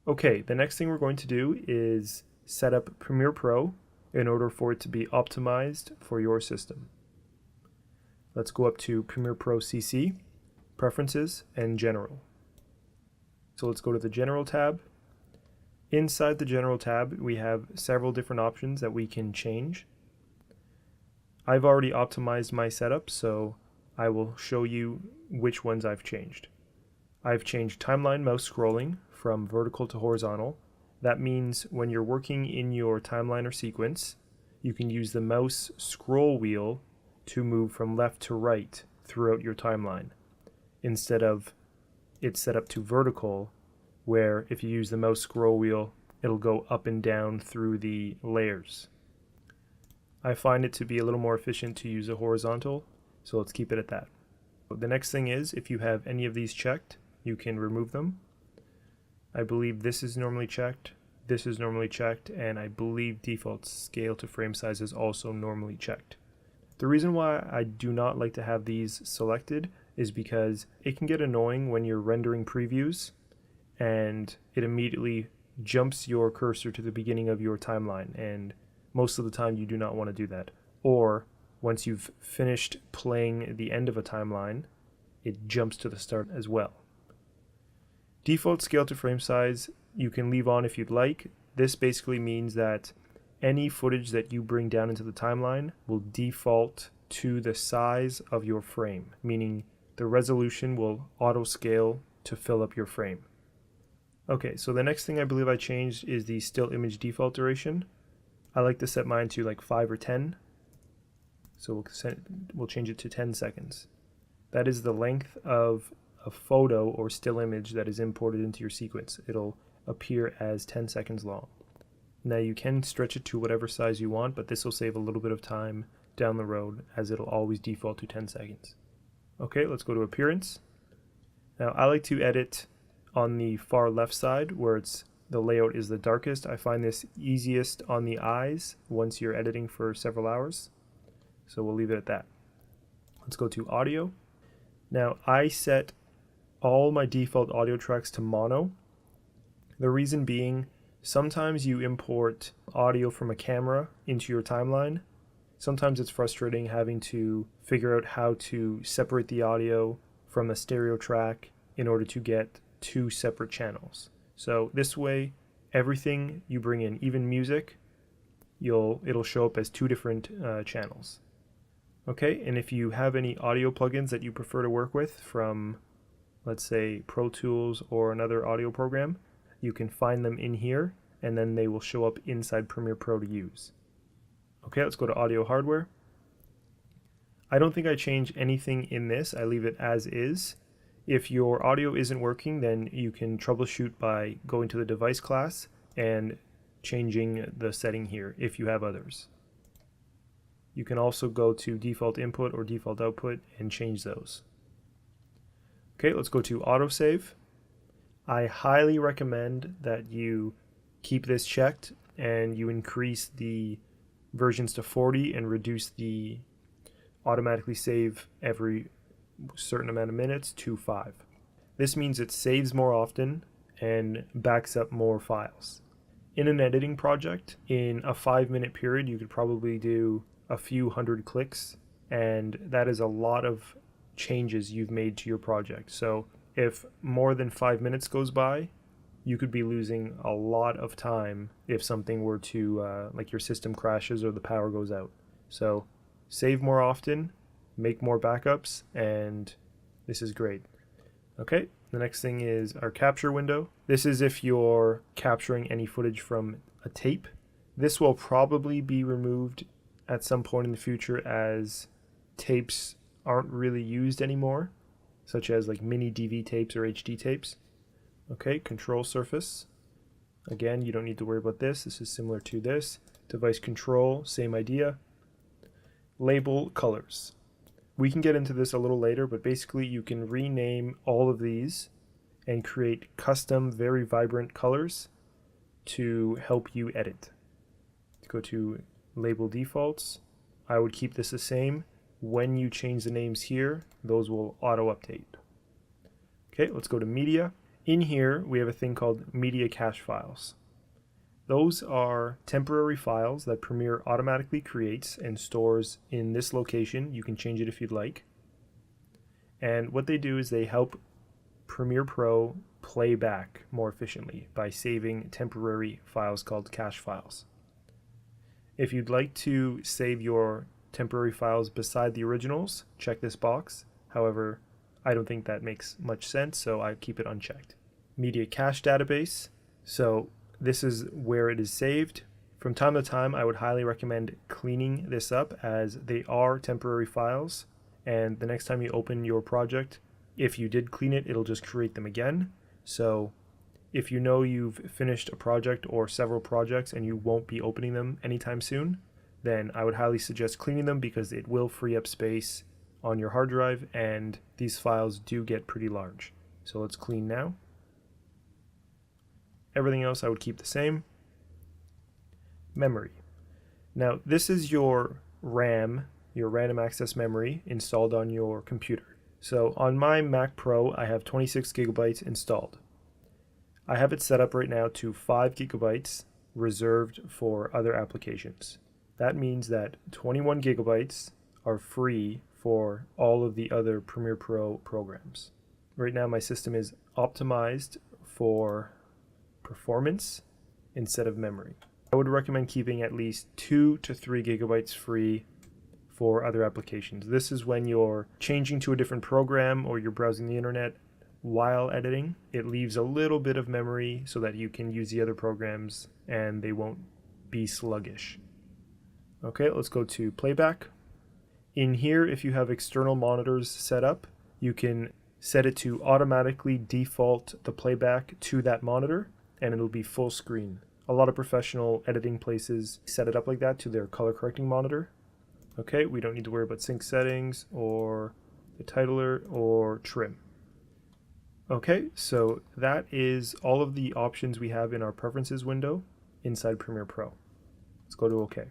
Okay, the next thing we're going to do is set up Premiere Pro in order for it to be optimized for your system. Let's go up to Premiere Pro CC, Preferences, and General. So let's go to the General tab. Inside the General tab, we have several different options that we can change. I've already optimized my setup, so I will show you which ones I've changed. I've changed timeline mouse scrolling from vertical to horizontal. That means when you're working in your timeline or sequence, you can use the mouse scroll wheel to move from left to right throughout your timeline, instead of it's set up to vertical, where if you use the mouse scroll wheel, it'll go up and down through the layers. I find it to be a little more efficient to use a horizontal, so let's keep it at that. The next thing is, if you have any of these checked, you can remove them. I believe this is normally checked, this is normally checked, and I believe default scale to frame size is also normally checked. The reason why I do not like to have these selected is because it can get annoying when you're rendering previews and it immediately jumps your cursor to the beginning of your timeline, and most of the time you do not want to do that. Or once you've finished playing the end of a timeline, it jumps to the start as well. Default scale to frame size you can leave on if you'd like. This basically means that any footage that you bring down into the timeline will default to the size of your frame, meaning the resolution will auto scale to fill up your frame. Okay, so the next thing I believe I changed is the still image default duration. I like to set mine to like 5 or 10. So we'll change it to 10 seconds. That is the length of a photo or still image that is imported into your sequence. It'll appear as 10 seconds long. Now you can stretch it to whatever size you want, but this will save a little bit of time down the road, as it'll always default to 10 seconds. Okay, let's go to appearance. Now I like to edit on the far left side where the layout is the darkest. I find this easiest on the eyes once you're editing for several hours. So we'll leave it at that. Let's go to audio. Now I set all my default audio tracks to mono. The reason being, sometimes you import audio from a camera into your timeline. Sometimes it's frustrating having to figure out how to separate the audio from the stereo track in order to get two separate channels. So this way, everything you bring in, even music, it'll show up as two different channels. Okay, and if you have any audio plugins that you prefer to work with from, let's say, Pro Tools or another audio program, you can find them in here, and then they will show up inside Premiere Pro to use. Okay, let's go to audio hardware. I don't think I change anything in this. I leave it as is. If your audio isn't working, then you can troubleshoot by going to the device class and changing the setting here if you have others. You can also go to default input or default output and change those. Okay, let's go to autosave. I highly recommend that you keep this checked and you increase the versions to 40 and reduce the automatically save every certain amount of minutes to 5. This means it saves more often and backs up more files. In an editing project, in a 5-minute period, you could probably do a few hundred clicks, and that is a lot of changes you've made to your project. So if more than 5 minutes goes by, you could be losing a lot of time if something were to, like your system crashes or the power goes out. So save more often, make more backups, and this is great. Okay, the next thing is our capture window. This is if you're capturing any footage from a tape. This will probably be removed at some point in the future as tapes aren't really used anymore, such as like mini DV tapes or HD tapes. Okay, control surface. Again, you don't need to worry about this. This is similar to this. Device control, same idea. Label colors. We can get into this a little later, but basically you can rename all of these and create custom, very vibrant colors to help you edit. Let's go to label defaults. I would keep this the same. When you change the names here, those will auto update. Okay, let's go to media. In here, we have a thing called media cache files. Those are temporary files that Premiere automatically creates and stores in this location. You can change it if you'd like. And what they do is they help Premiere Pro play back more efficiently by saving temporary files called cache files. If you'd like to save your temporary files beside the originals, check this box. However, I don't think that makes much sense, so I keep it unchecked. Media cache database. So this is where it is saved. From time to time, I would highly recommend cleaning this up, as they are temporary files, and the next time you open your project, if you did clean it, it'll just create them again. So if you know you've finished a project or several projects and you won't be opening them anytime soon, then I would highly suggest cleaning them, because it will free up space on your hard drive, and these files do get pretty large. So let's clean now. Everything else I would keep the same. Memory. Now this is your RAM, your random access memory, installed on your computer. So on my Mac Pro, I have 26 gigabytes installed. I have it set up right now to 5 gigabytes reserved for other applications. That means that 21 gigabytes are free for all of the other Premiere Pro programs. Right now my system is optimized for performance instead of memory. I would recommend keeping at least 2 to 3 gigabytes free for other applications. This is when you're changing to a different program or you're browsing the internet while editing. It leaves a little bit of memory so that you can use the other programs and they won't be sluggish. Okay, let's go to playback. In here, if you have external monitors set up, you can set it to automatically default the playback to that monitor, and it'll be full screen. A lot of professional editing places set it up like that to their color correcting monitor. Okay, we don't need to worry about sync settings or the titler or trim. Okay, so that is all of the options we have in our preferences window inside Premiere Pro. Let's go to OK.